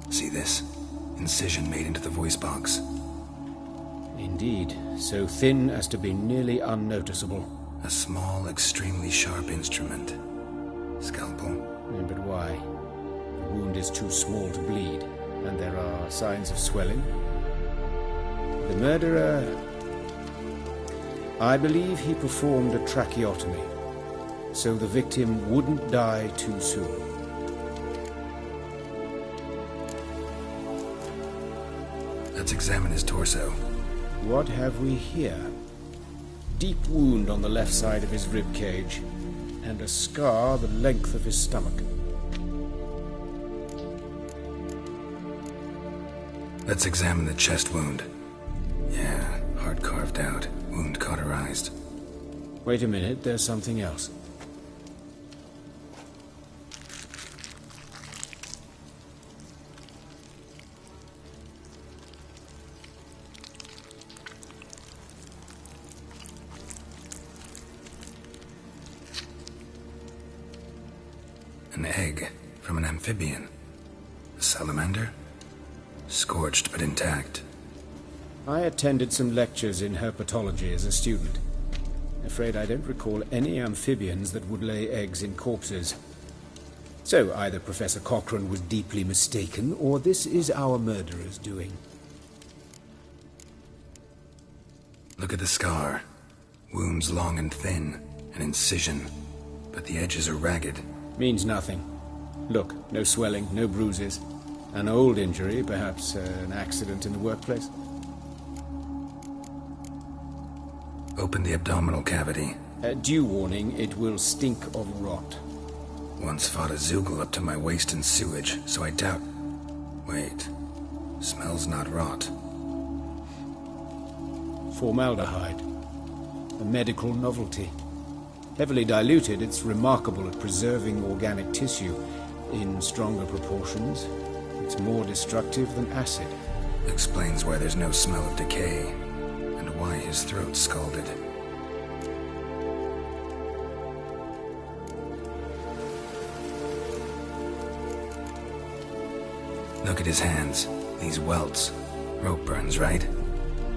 See this? Incision made into the voice box. Indeed, so thin as to be nearly unnoticeable. A small, extremely sharp instrument. Scalpel? But why? The wound is too small to bleed, and there are signs of swelling. The murderer... I believe he performed a tracheotomy, so the victim wouldn't die too soon. Let's examine his torso. What have we here? Deep wound on the left side of his rib cage, and a scar the length of his stomach. Let's examine the chest wound. Yeah, heart carved out, wound cauterized. Wait a minute, there's something else. An egg from an amphibian. A salamander? Scorched but intact. I attended some lectures in herpetology as a student. Afraid I don't recall any amphibians that would lay eggs in corpses. So either Professor Cochrane was deeply mistaken, or this is our murderer's doing. Look at the scar. Wounds long and thin, an incision, but the edges are ragged. Means nothing. Look, no swelling, no bruises. An old injury, perhaps an accident in the workplace. Open the abdominal cavity. Due warning, it will stink of rot. Once fought a Zoogle up to my waist in sewage, so I doubt... Wait. Smells not rot. Formaldehyde. A medical novelty. Heavily diluted, it's remarkable at preserving organic tissue. In stronger proportions, it's more destructive than acid. Explains why there's no smell of decay, and why his throat's scalded. Look at his hands. These welts. Rope burns, right?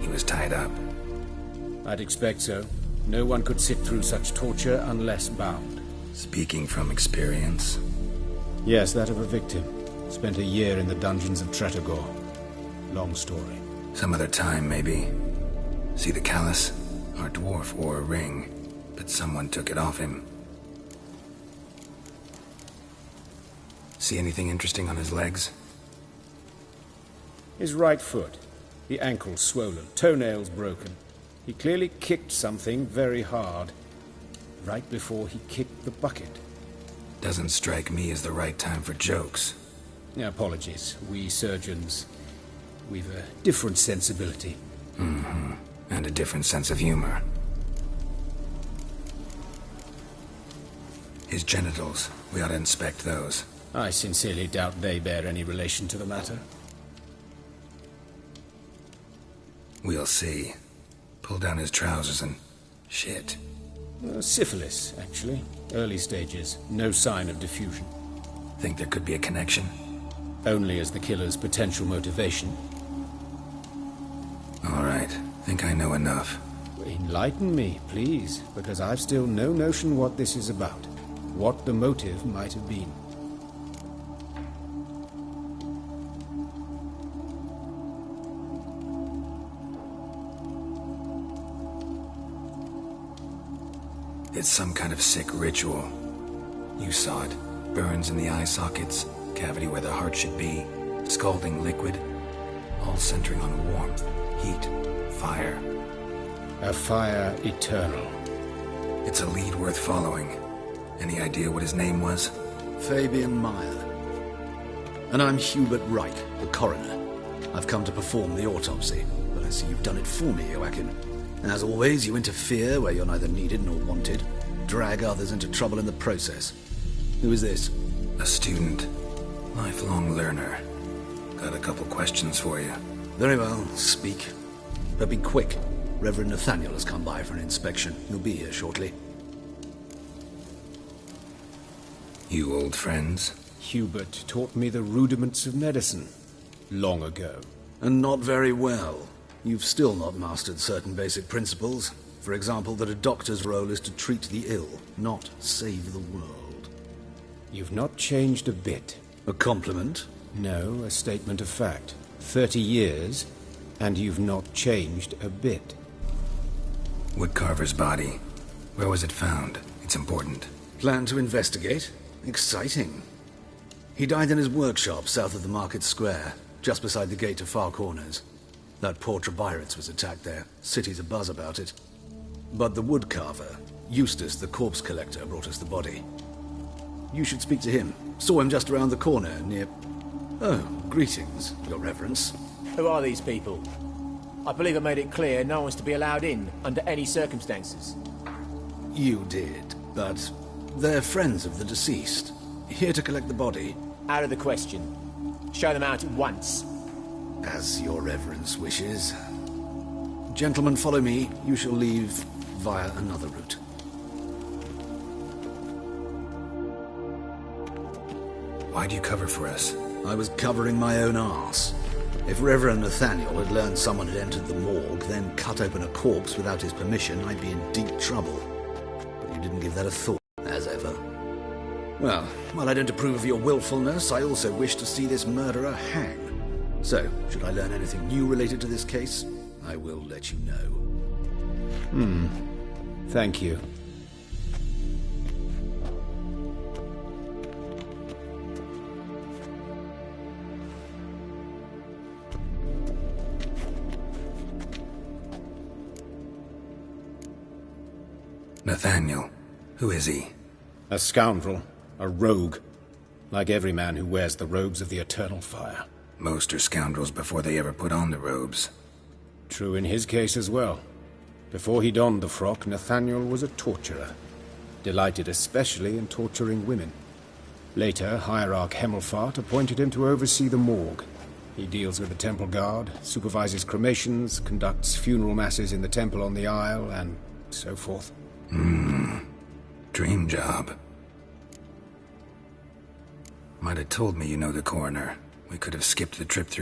He was tied up. I'd expect so. No one could sit through such torture unless bound. Speaking from experience? Yes, that of a victim. Spent a year in the dungeons of Tretogor. Long story. Some other time, maybe. See the callus? Our dwarf wore a ring, but someone took it off him. See anything interesting on his legs? His right foot. The ankle swollen, toenails broken. He clearly kicked something very hard, right before he kicked the bucket. Doesn't strike me as the right time for jokes. Apologies. We surgeons, we've a different sensibility. Mm-hmm. And a different sense of humor. His genitals, we ought to inspect those. I sincerely doubt they bear any relation to the matter. We'll see. Pull down his trousers and... shit. Syphilis, actually. Early stages. No sign of diffusion. Think there could be a connection? Only as the killer's potential motivation. All right. Think I know enough. Enlighten me, please, because I've still no notion what this is about. What the motive might have been. It's some kind of sick ritual. You saw it. Burns in the eye sockets, cavity where the heart should be, scalding liquid, all centering on warmth, heat, fire. A fire eternal. It's a lead worth following. Any idea what his name was? Fabian Meyer. And I'm Hubert Wright, the coroner. I've come to perform the autopsy, but I see you've done it for me, Joachim. As always, you interfere where you're neither needed nor wanted. Drag others into trouble in the process. Who is this? A student. Lifelong learner. Got a couple questions for you. Very well, speak. But be quick. Reverend Nathaniel has come by for an inspection. He'll be here shortly. You old friends? Hubert taught me the rudiments of medicine. long ago. And not very well. You've still not mastered certain basic principles. For example, that a doctor's role is to treat the ill, not save the world. You've not changed a bit. A compliment? No, a statement of fact. 30 years, and you've not changed a bit. Woodcarver's body. Where was it found? It's important. Plan to investigate? Exciting. He died in his workshop south of the market square, just beside the gate to Far Corners. That poor Trebirates was attacked there. City's abuzz about it. But the woodcarver, Eustace the corpse collector, brought us the body. You should speak to him. Saw him just around the corner near... Oh, greetings, Your Reverence. Who are these people? I believe I made it clear no one's to be allowed in, under any circumstances. You did, but they're friends of the deceased. Here to collect the body. Out of the question. Show them out at once. As Your Reverence wishes. Gentlemen, follow me. You shall leave via another route. Why'd you cover for us? I was covering my own arse. If Reverend Nathaniel had learned someone had entered the morgue, then cut open a corpse without his permission, I'd be in deep trouble. But you didn't give that a thought, as ever. Well, while I don't approve of your willfulness, I also wish to see this murderer hang. So, should I learn anything new related to this case, I will let you know. Thank you. Nathaniel. Who is he? A scoundrel. A rogue. Like every man who wears the robes of the Eternal Fire. Most are scoundrels before they ever put on the robes. True in his case as well. Before he donned the frock, Nathaniel was a torturer. Delighted especially in torturing women. Later, Hierarch Hemmelfart appointed him to oversee the morgue. He deals with the temple guard, supervises cremations, conducts funeral masses in the temple on the Isle, and so forth. Dream job. Might have told me you know the coroner. We could have skipped the trip through